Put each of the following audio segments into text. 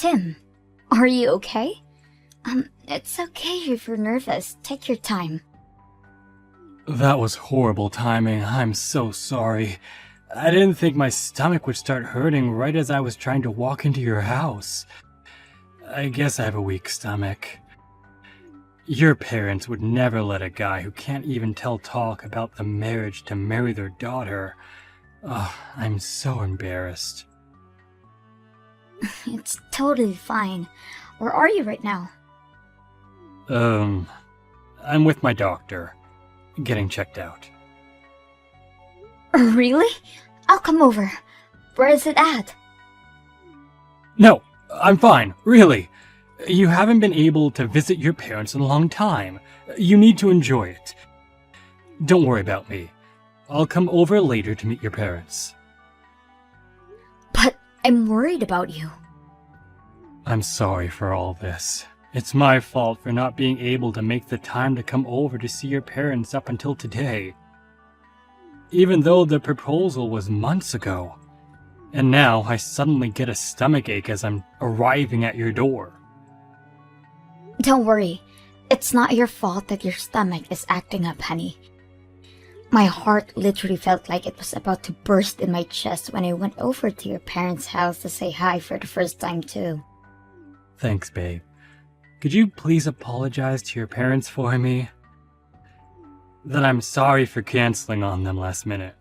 Tim, are you okay? It's okay if you're nervous. Take your time. That was horrible timing. I'm so sorry. I didn't think my stomach would start hurting right as I was trying to walk into your house. I guess I have a weak stomach. Your parents would never let a guy who can't even tell talk about the marriage to marry their daughter. Oh, I'm so embarrassed. It's totally fine. Where are you right now? I'm with my doctor, getting checked out. Really? I'll come over. Where is it at? No, I'm fine, really. You haven't been able to visit your parents in a long time. You need to enjoy it. Don't worry about me. I'll come over later to meet your parents. But I'm worried about you. I'm sorry for all this. It's my fault for not being able to make the time to come over to see your parents up until today. Even though the proposal was months ago. And now I suddenly get a stomachache as I'm arriving at your door. Don't worry. It's not your fault that your stomach is acting up, honey. My heart literally felt like it was about to burst in my chest when I went over to your parents' house to say hi for the first time too. Thanks, babe. Could you please apologize to your parents for me? That I'm sorry for canceling on them last minute.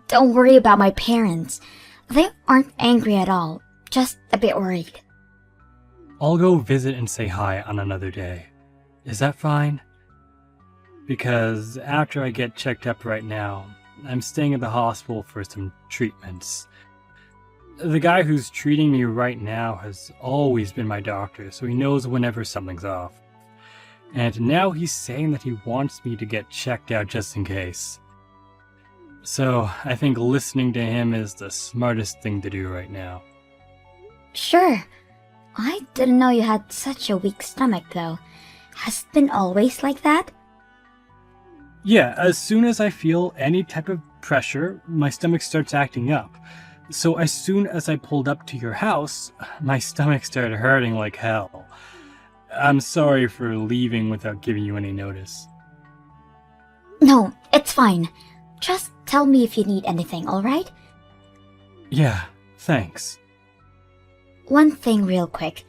Don't worry about my parents. They aren't angry at all, just a bit worried. I'll go visit and say hi on another day. Is that fine? Because after I get checked up right now, I'm staying at the hospital for some treatments. The guy who's treating me right now has always been my doctor, so he knows whenever something's off. And now he's saying that he wants me to get checked out just in case. So I think listening to him is the smartest thing to do right now. Sure. I didn't know you had such a weak stomach though. Has it been always like that? Yeah, as soon as I feel any type of pressure, my stomach starts acting up. So as soon as I pulled up to your house, my stomach started hurting like hell. I'm sorry for leaving without giving you any notice. No, it's fine. Just tell me if you need anything, alright? Yeah, thanks. One thing real quick.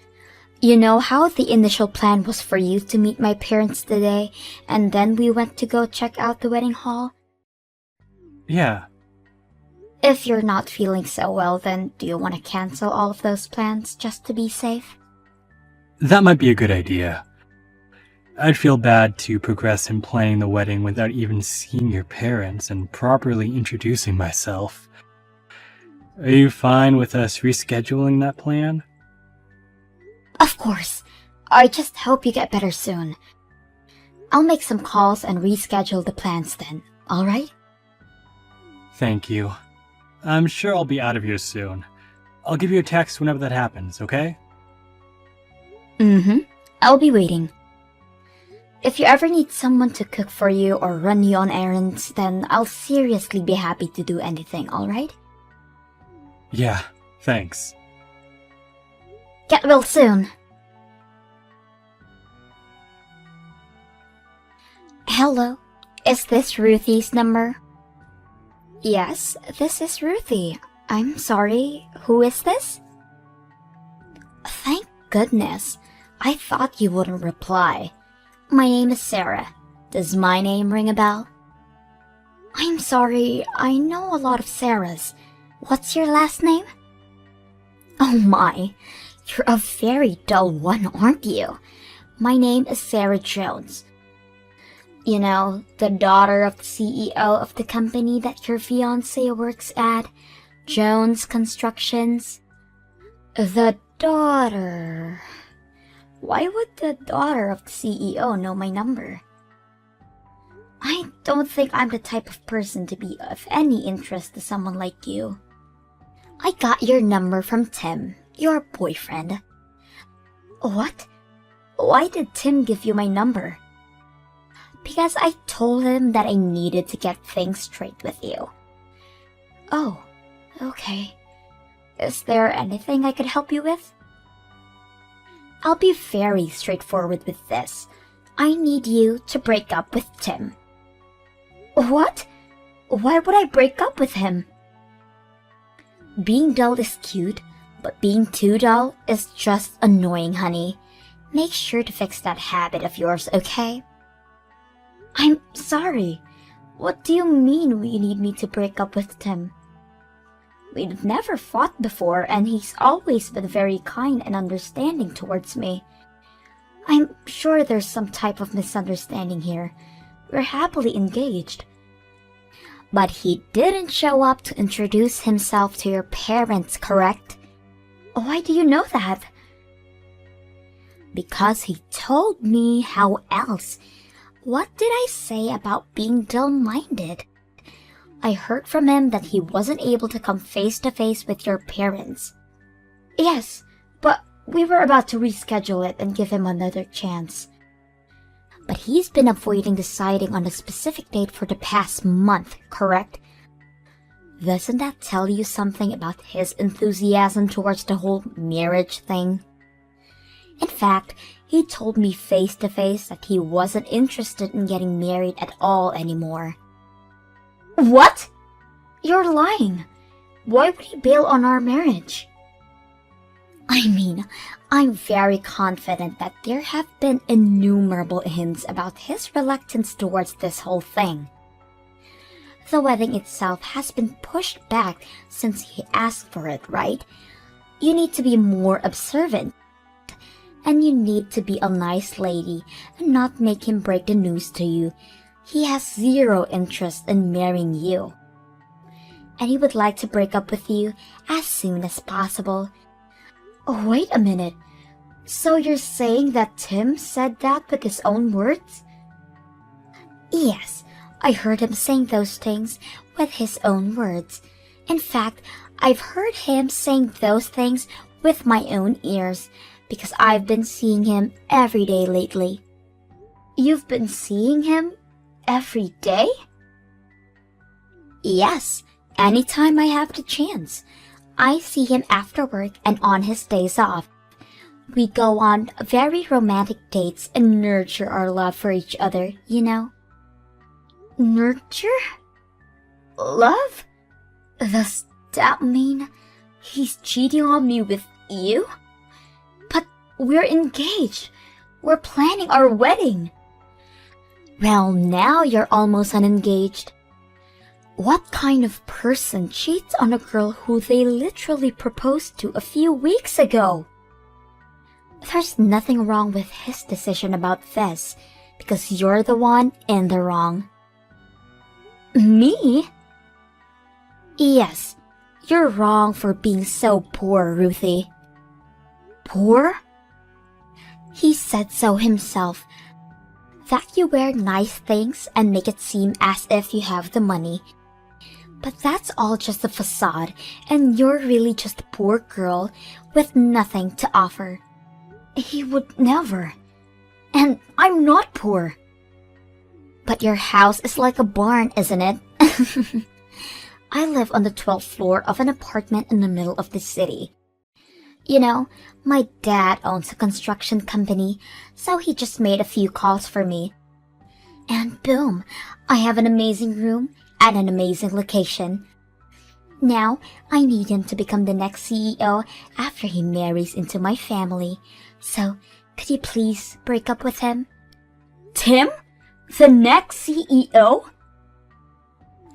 You know how the initial plan was for you to meet my parents today, and then we went to go check out the wedding hall? Yeah. If you're not feeling so well, then do you want to cancel all of those plans just to be safe? That might be a good idea. I'd feel bad to progress in planning the wedding without even seeing your parents and properly introducing myself. Are you fine with us rescheduling that plan? Of course. I just hope you get better soon. I'll make some calls and reschedule the plans then, alright? Thank you. I'm sure I'll be out of here soon. I'll give you a text whenever that happens, okay? I'll be waiting. If you ever need someone to cook for you or run you on errands, then I'll seriously be happy to do anything, alright? Yeah, thanks. Get well soon. Hello, is this Ruthie's number? Yes, this is Ruthie. I'm sorry, who is this? Thank goodness. I thought you wouldn't reply. My name is Sarah. Does my name ring a bell? I'm sorry, I know a lot of Sarahs. What's your last name? Oh my, you're a very dull one, aren't you? My name is Sarah Jones. You know, the daughter of the CEO of the company that your fiancé works at, Jones Constructions. The daughter... Why would the daughter of the CEO know my number? I don't think I'm the type of person to be of any interest to someone like you. I got your number from Tim, your boyfriend. What? Why did Tim give you my number? Because I told him that I needed to get things straight with you. Oh, okay. Is there anything I could help you with? I'll be very straightforward with this. I need you to break up with Tim. What? Why would I break up with him? Being dull is cute, but being too dull is just annoying, honey. Make sure to fix that habit of yours, okay? I'm sorry. What do you mean you need me to break up with Tim? We've never fought before, and he's always been very kind and understanding towards me. I'm sure there's some type of misunderstanding here. We're happily engaged. But he didn't show up to introduce himself to your parents, correct? Why do you know that? Because he told me. How else? What did I say about being dull-minded? I heard from him that he wasn't able to come face-to-face with your parents. Yes, but we were about to reschedule it and give him another chance. But he's been avoiding deciding on a specific date for the past month, correct? Doesn't that tell you something about his enthusiasm towards the whole marriage thing? In fact, he told me face-to-face that he wasn't interested in getting married at all anymore. What? You're lying. Why would he bail on our marriage? I mean, I'm very confident that there have been innumerable hints about his reluctance towards this whole thing. The wedding itself has been pushed back since he asked for it, right? You need to be more observant. And you need to be a nice lady and not make him break the news to you. He has zero interest in marrying you. And he would like to break up with you as soon as possible. Oh, wait a minute. So you're saying that Tim said that with his own words? Yes, I heard him saying those things with his own words. In fact, I've heard him saying those things with my own ears because I've been seeing him every day lately. You've been seeing him every day? Yes, anytime I have the chance. I see him after work and on his days off. We go on very romantic dates and nurture our love for each other, you know. Nurture? Love? Does that mean he's cheating on me with you? But we're engaged. We're planning our wedding. Well, now you're almost unengaged. What kind of person cheats on a girl who they literally proposed to a few weeks ago? There's nothing wrong with his decision about this, because you're the one in the wrong. Me? Yes, you're wrong for being so poor, Ruthie. Poor? He said so himself. That you wear nice things and make it seem as if you have the money. But that's all just a facade, and you're really just a poor girl with nothing to offer. He would never. And I'm not poor. But your house is like a barn, isn't it? I live on the 12th floor of an apartment in the middle of the city. You know, my dad owns a construction company, so he just made a few calls for me. And boom, I have an amazing room at an amazing location. Now, I need him to become the next CEO after he marries into my family. So, could you please break up with him? Tim? The next CEO?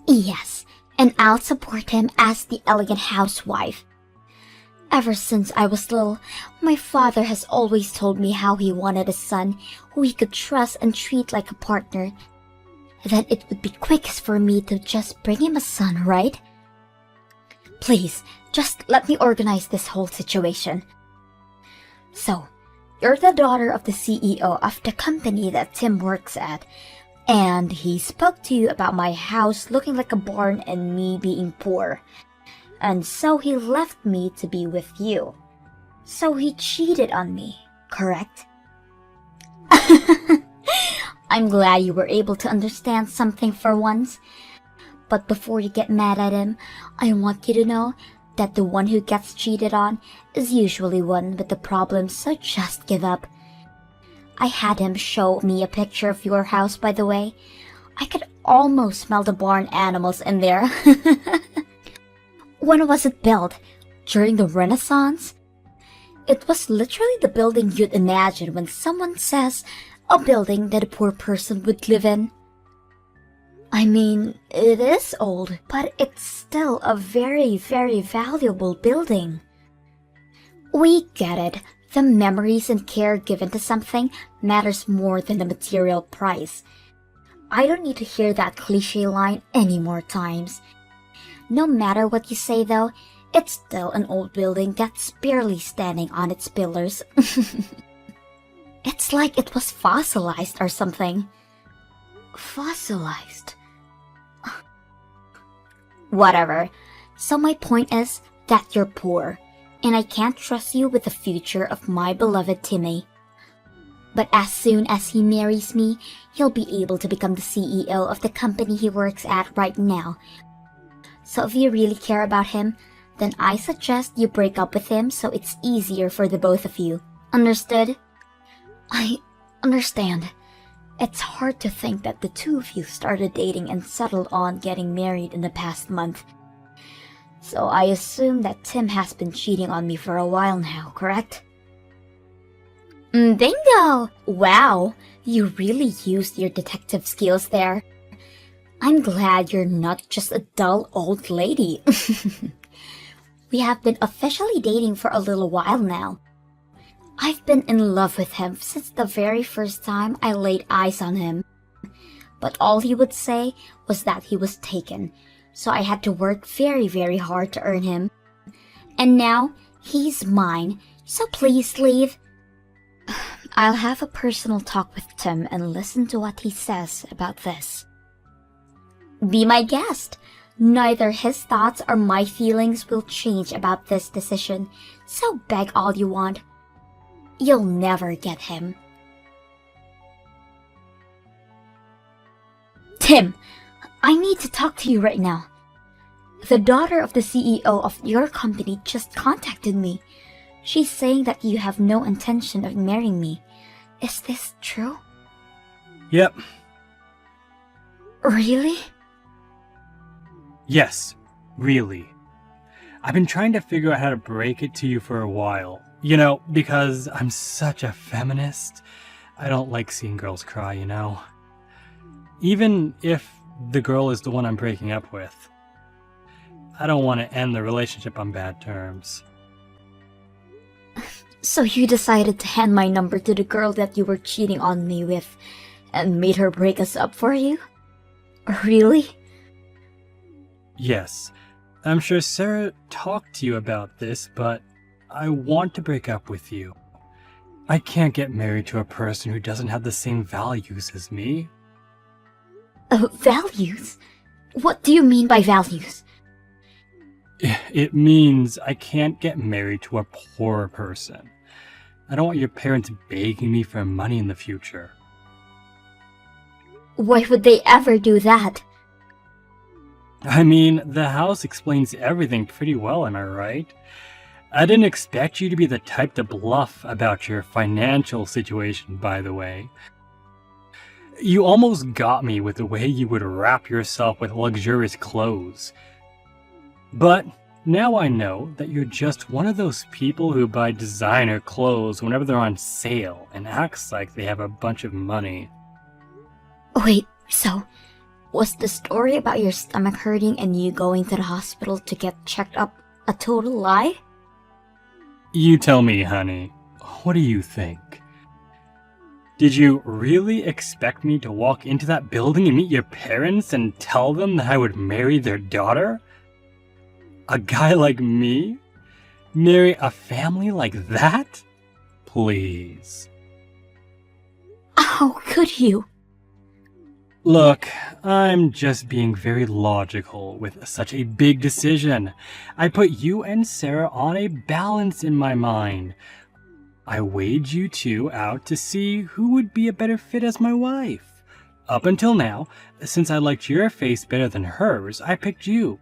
Yes, and I'll support him as the elegant housewife. Ever since I was little, my father has always told me how he wanted a son who he could trust and treat like a partner. Then it would be quickest for me to just bring him a son, right? Please, just let me organize this whole situation. So, you're the daughter of the CEO of the company that Tim works at, and he spoke to you about my house looking like a barn and me being poor. And so he left me to be with you. So he cheated on me, correct? I'm glad you were able to understand something for once. But before you get mad at him, I want you to know that the one who gets cheated on is usually one with the problem, so just give up. I had him show me a picture of your house, by the way. I could almost smell the barn animals in there. When was it built? During the Renaissance? It was literally the building you'd imagine when someone says a building that a poor person would live in. I mean, it is old, but it's still a very, very valuable building. We get it. The memories and care given to something matters more than the material price. I don't need to hear that cliche line any more times. No matter what you say though, it's still an old building that's barely standing on its pillars. It's like it was fossilized or something. Fossilized? Whatever. So my point is that you're poor, and I can't trust you with the future of my beloved Timmy. But as soon as he marries me, he'll be able to become the CEO of the company he works at right now. So if you really care about him, then I suggest you break up with him so it's easier for the both of you. Understood? I understand. It's hard to think that the two of you started dating and settled on getting married in the past month. So I assume that Tim has been cheating on me for a while now, correct? Bingo! Wow, you really used your detective skills there. I'm glad you're not just a dull old lady. We have been officially dating for a little while now. I've been in love with him since the very first time I laid eyes on him. But all he would say was that he was taken, so I had to work very, very hard to earn him. And now, he's mine, so please leave. I'll have a personal talk with Tim and listen to what he says about this. Be my guest. Neither his thoughts or my feelings will change about this decision, so beg all you want. You'll never get him. Tim, I need to talk to you right now. The daughter of the CEO of your company just contacted me. She's saying that you have no intention of marrying me. Is this true? Yep. Really? Yes, really. I've been trying to figure out how to break it to you for a while. You know, because I'm such a feminist. I don't like seeing girls cry, you know. Even if the girl is the one I'm breaking up with. I don't want to end the relationship on bad terms. So you decided to hand my number to the girl that you were cheating on me with and made her break us up for you? Really? Yes, I'm sure Sarah talked to you about this, but I want to break up with you. I can't get married to a person who doesn't have the same values as me. Values? What do you mean by values? It means I can't get married to a poor person. I don't want your parents begging me for money in the future. Why would they ever do that? I mean, the house explains everything pretty well, am I right? I didn't expect you to be the type to bluff about your financial situation, by the way. You almost got me with the way you would wrap yourself with luxurious clothes. But now I know that you're just one of those people who buy designer clothes whenever they're on sale and acts like they have a bunch of money. Wait, so was the story about your stomach hurting and you going to the hospital to get checked up a total lie? You tell me, honey. What do you think? Did you really expect me to walk into that building and meet your parents and tell them that I would marry their daughter? A guy like me? Marry a family like that? Please. How could you? Look, I'm just being very logical with such a big decision. I put you and Sarah on a balance in my mind. I weighed you two out to see who would be a better fit as my wife. Up until now, since I liked your face better than hers, I picked you.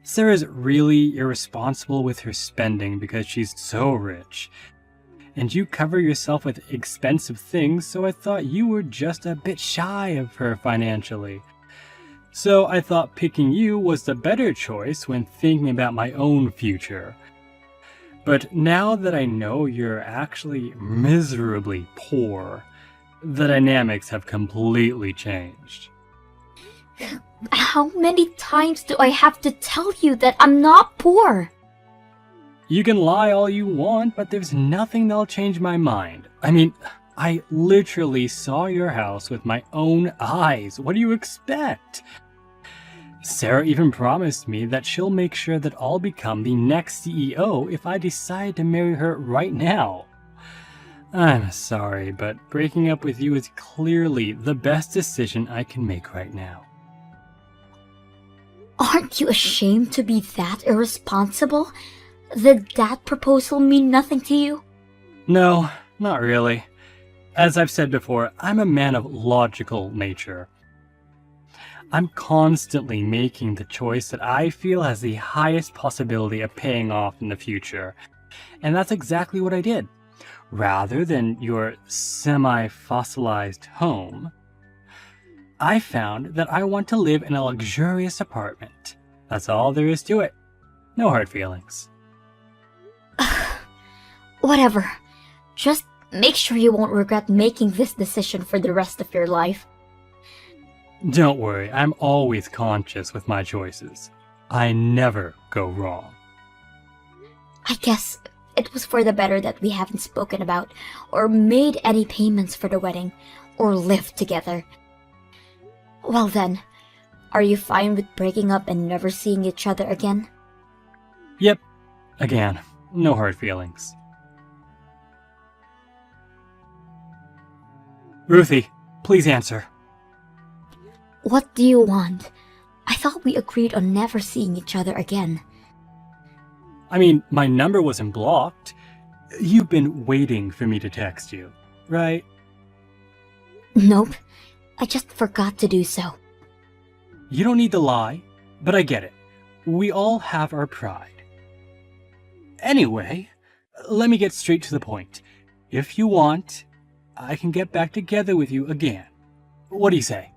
Sarah's really irresponsible with her spending because she's so rich. And you cover yourself with expensive things, so I thought you were just a bit shy of her financially. So I thought picking you was the better choice when thinking about my own future. But now that I know you're actually miserably poor, the dynamics have completely changed. How many times do I have to tell you that I'm not poor? You can lie all you want, but there's nothing that'll change my mind. I mean, I literally saw your house with my own eyes. What do you expect? Sarah even promised me that she'll make sure that I'll become the next CEO if I decide to marry her right now. I'm sorry, but breaking up with you is clearly the best decision I can make right now. Aren't you ashamed to be that irresponsible? Did that proposal mean nothing to you? No, not really. As I've said before, I'm a man of logical nature. I'm constantly making the choice that I feel has the highest possibility of paying off in the future. And that's exactly what I did. Rather than your semi-fossilized home, I found that I want to live in a luxurious apartment. That's all there is to it. No hard feelings. Whatever. Just make sure you won't regret making this decision for the rest of your life. Don't worry, I'm always conscious with my choices. I never go wrong. I guess it was for the better that we haven't spoken about or made any payments for the wedding or lived together. Well then, are you fine with breaking up and never seeing each other again? Yep. Again, no hard feelings. Ruthie, please answer. What do you want? I thought we agreed on never seeing each other again. I mean, my number wasn't blocked. You've been waiting for me to text you, right? Nope. I just forgot to do so. You don't need to lie, but I get it. We all have our pride. Anyway, let me get straight to the point. If you want, I can get back together with you again. What do you say?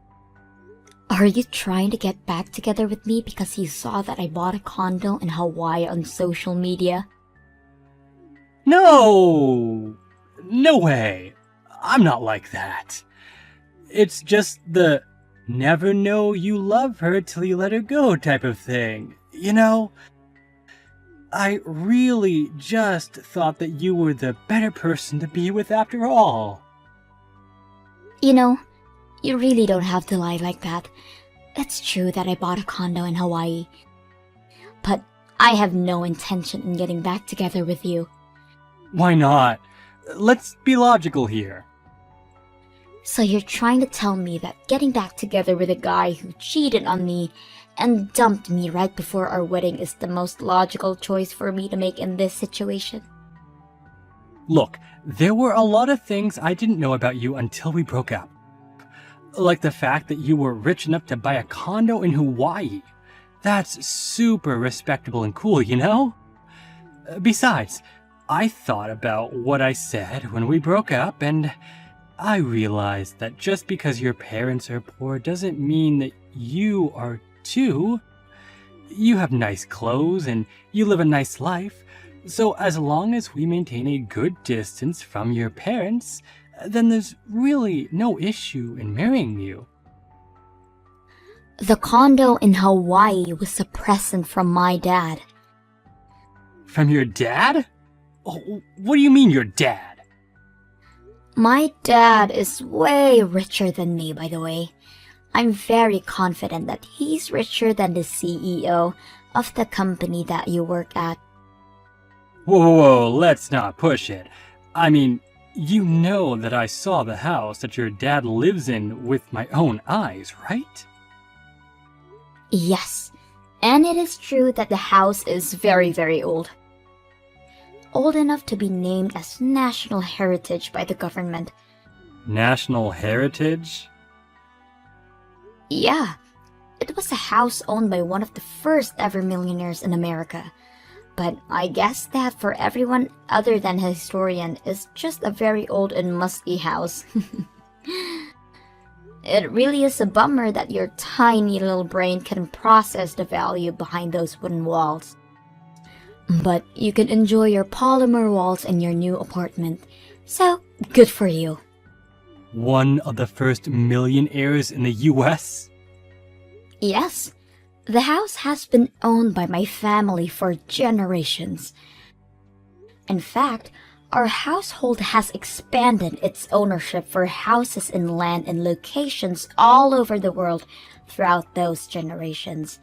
Are you trying to get back together with me because you saw that I bought a condo in Hawaii on social media? No! No way! I'm not like that. It's just the never know you love her till you let her go type of thing. You know? I really just thought that you were the better person to be with after all. You know, you really don't have to lie like that. It's true that I bought a condo in Hawaii. But I have no intention in getting back together with you. Why not? Let's be logical here. So you're trying to tell me that getting back together with a guy who cheated on me and dumped me right before our wedding is the most logical choice for me to make in this situation? Look, there were a lot of things I didn't know about you until we broke up. Like the fact that you were rich enough to buy a condo in Hawaii. That's super respectable and cool, you know? Besides, I thought about what I said when we broke up, and I realized that just because your parents are poor doesn't mean that you are too. You have nice clothes and you live a nice life, so as long as we maintain a good distance from your parents, then there's really no issue in marrying you. The condo in Hawaii was a present from my dad. From your dad? Oh, what do you mean your dad? My dad is way richer than me, by the way. I'm very confident that he's richer than the CEO of the company that you work at. Whoa, let's not push it. I mean, you know that I saw the house that your dad lives in with my own eyes, right? Yes, and it is true that the house is very, very old. Old enough to be named as National Heritage by the government. National heritage? Yeah, It was a house owned by one of the first ever millionaires in America. But I guess that for everyone other than a historian is just a very old and musty house. It really is a bummer that your tiny little brain can process the value behind those wooden walls. But you can enjoy your polymer walls in your new apartment, so good for you. One of the first millionaires in the US? Yes, the house has been owned by my family for generations. In fact, our household has expanded its ownership for houses and land in locations all over the world throughout those generations.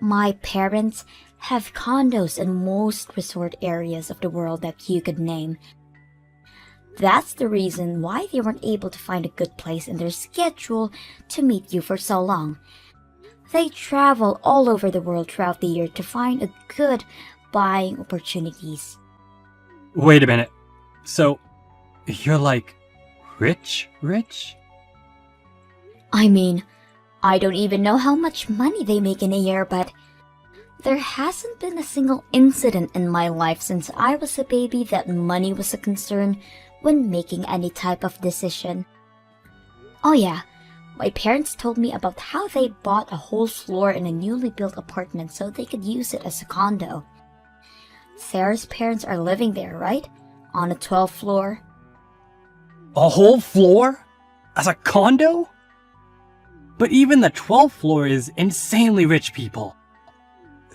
My parents have condos in most resort areas of the world that you could name. That's the reason why they weren't able to find a good place in their schedule to meet you for so long. They travel all over the world throughout the year to find a good buying opportunities. Wait a minute. So, you're like rich? I mean, I don't even know how much money they make in a year, but there hasn't been a single incident in my life since I was a baby that money was a concern when making any type of decision. Oh yeah, my parents told me about how they bought a whole floor in a newly built apartment so they could use it as a condo. Sarah's parents are living there, right? On a 12th floor. A whole floor? As a condo? But even the 12th floor is insanely rich people.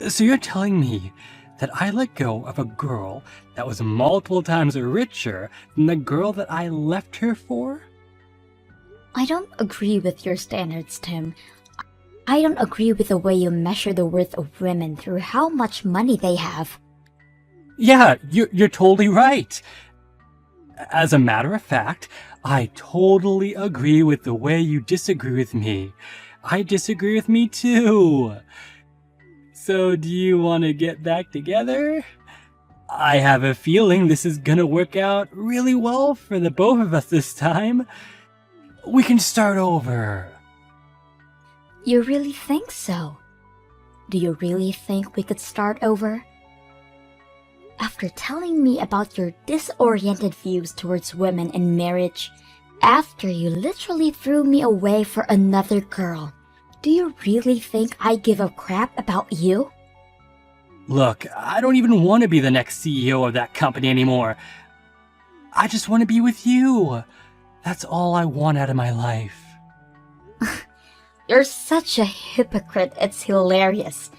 So you're telling me that I let go of a girl that was multiple times richer than the girl that I left her for? I don't agree with your standards, Tim. I don't agree with the way you measure the worth of women through how much money they have. Yeah, you're totally right. As a matter of fact, I totally agree with the way you disagree with me. I disagree with me too. So do you want to get back together? I have a feeling this is gonna work out really well for the both of us this time. We can start over. You really think so? Do you really think we could start over? After telling me about your disoriented views towards women and marriage, after you literally threw me away for another girl, do you really think I give a crap about you? Look, I don't even want to be the next CEO of that company anymore. I just want to be with you. That's all I want out of my life. You're such a hypocrite, it's hilarious.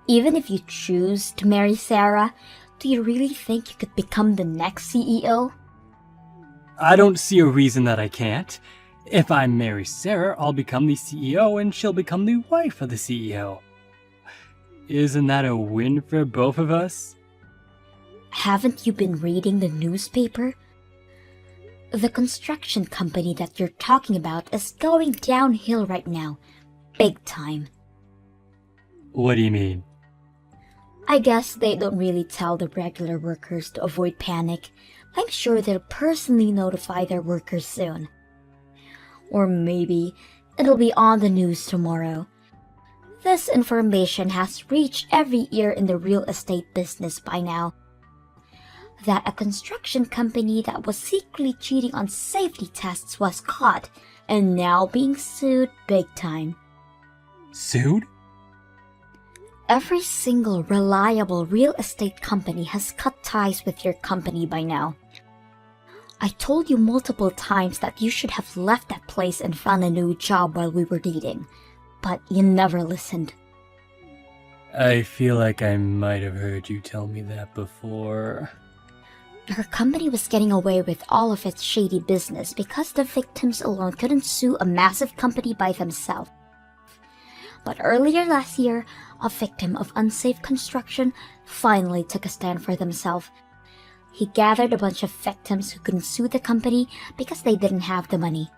Even if you choose to marry Sarah, do you really think you could become the next CEO? I don't see a reason that I can't. If I marry Sarah, I'll become the CEO and she'll become the wife of the CEO. Isn't that a win for both of us? Haven't you been reading the newspaper? The construction company that you're talking about is going downhill right now. Big time. What do you mean? I guess they don't really tell the regular workers to avoid panic. I'm sure they'll personally notify their workers soon. Or maybe it'll be on the news tomorrow. This information has reached every ear in the real estate business by now. That a construction company that was secretly cheating on safety tests was caught and now being sued big time. Sued? Every single reliable real estate company has cut ties with your company by now. I told you multiple times that you should have left that place and found a new job while we were dating, but you never listened. I feel like I might have heard you tell me that before. Her company was getting away with all of its shady business because the victims alone couldn't sue a massive company by themselves. But earlier last year, a victim of unsafe construction finally took a stand for themselves. He gathered a bunch of victims who couldn't sue the company because they didn't have the money.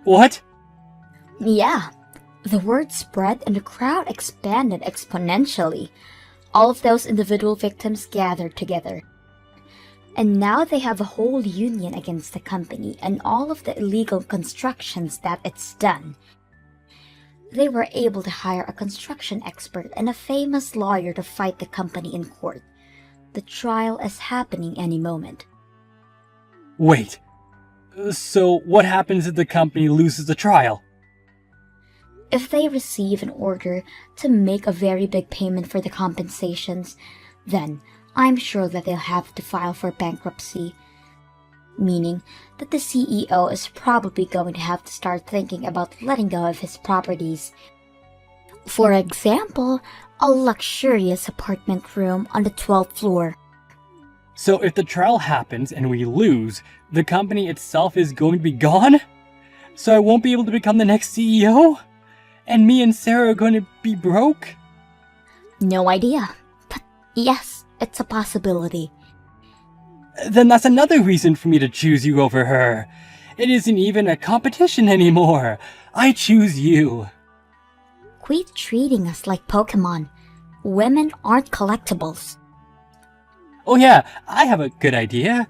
What? Yeah, the word spread and the crowd expanded exponentially. All of those individual victims gathered together. And now they have a whole union against the company and all of the illegal constructions that it's done. they were able to hire a construction expert and a famous lawyer to fight the company in court. The trial is happening any moment. Wait, so what happens if the company loses the trial? If they receive an order to make a very big payment for the compensations, then I'm sure that they'll have to file for bankruptcy, meaning that the CEO is probably going to have to start thinking about letting go of his properties. For example, a luxurious apartment room on the 12th floor. So if the trial happens and we lose, the company itself is going to be gone? So I won't be able to become the next CEO? And me and Sarah are going to be broke? No idea, but yes, it's a possibility. Then that's another reason for me to choose you over her. It isn't even a competition anymore. I choose you. Quit treating us like Pokemon. Women aren't collectibles. Oh yeah, I have a good idea.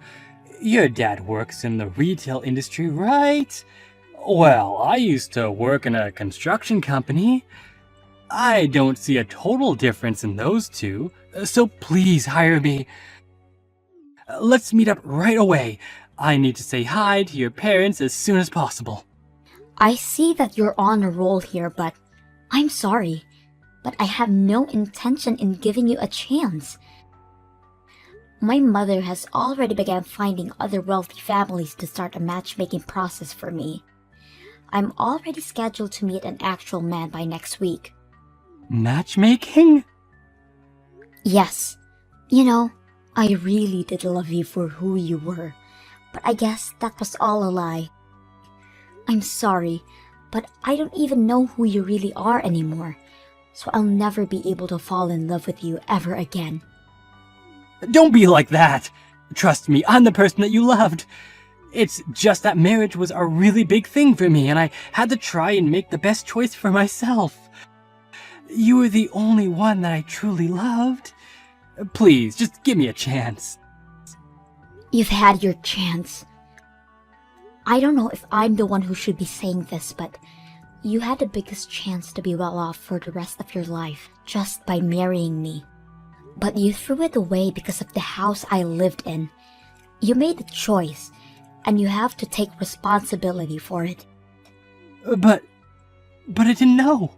Your dad works in the retail industry, right? Well, I used to work in a construction company. I don't see a total difference in those two, so please hire me. Let's meet up right away. I need to say hi to your parents as soon as possible. I see that you're on a roll here, but I'm sorry. But I have no intention in giving you a chance. My mother has already begun finding other wealthy families to start a matchmaking process for me. I'm already scheduled to meet an actual man by next week. Matchmaking? Yes. You know, I really did love you for who you were, but I guess that was all a lie. I'm sorry, but I don't even know who you really are anymore, so I'll never be able to fall in love with you ever again. Don't be like that. Trust me, I'm the person that you loved. It's just that marriage was a really big thing for me, and I had to try and make the best choice for myself. You were the only one that I truly loved. Please, just give me a chance. You've had your chance. I don't know if I'm the one who should be saying this, but you had the biggest chance to be well off for the rest of your life just by marrying me. But you threw it away because of the house I lived in. You made a choice, and you have to take responsibility for it. But I didn't know.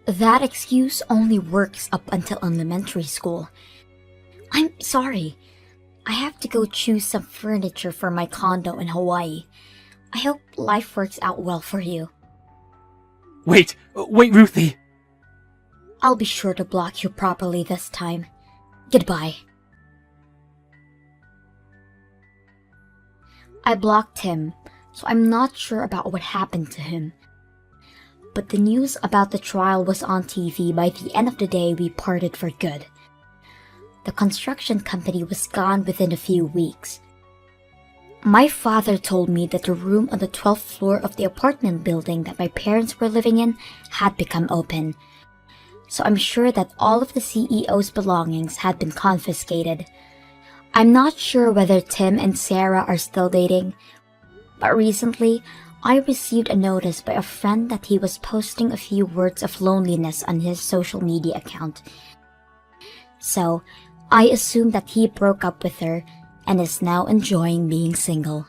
That excuse only works up until elementary school. I'm sorry. I have to go choose some furniture for my condo in Hawaii. I hope life works out well for you. Wait, Ruthie. I'll be sure to block you properly this time. Goodbye. I blocked him, so I'm not sure about what happened to him. But the news about the trial was on TV by the end of the day. We parted for good. The construction company was gone within a few weeks. My father told me that the room on the 12th floor of the apartment building that my parents were living in had become open. So I'm sure that all of the CEO's belongings had been confiscated. I'm not sure whether Tim and Sarah are still dating, but recently I received a notice by a friend that he was posting a few words of loneliness on his social media account. So I assume that he broke up with her and is now enjoying being single.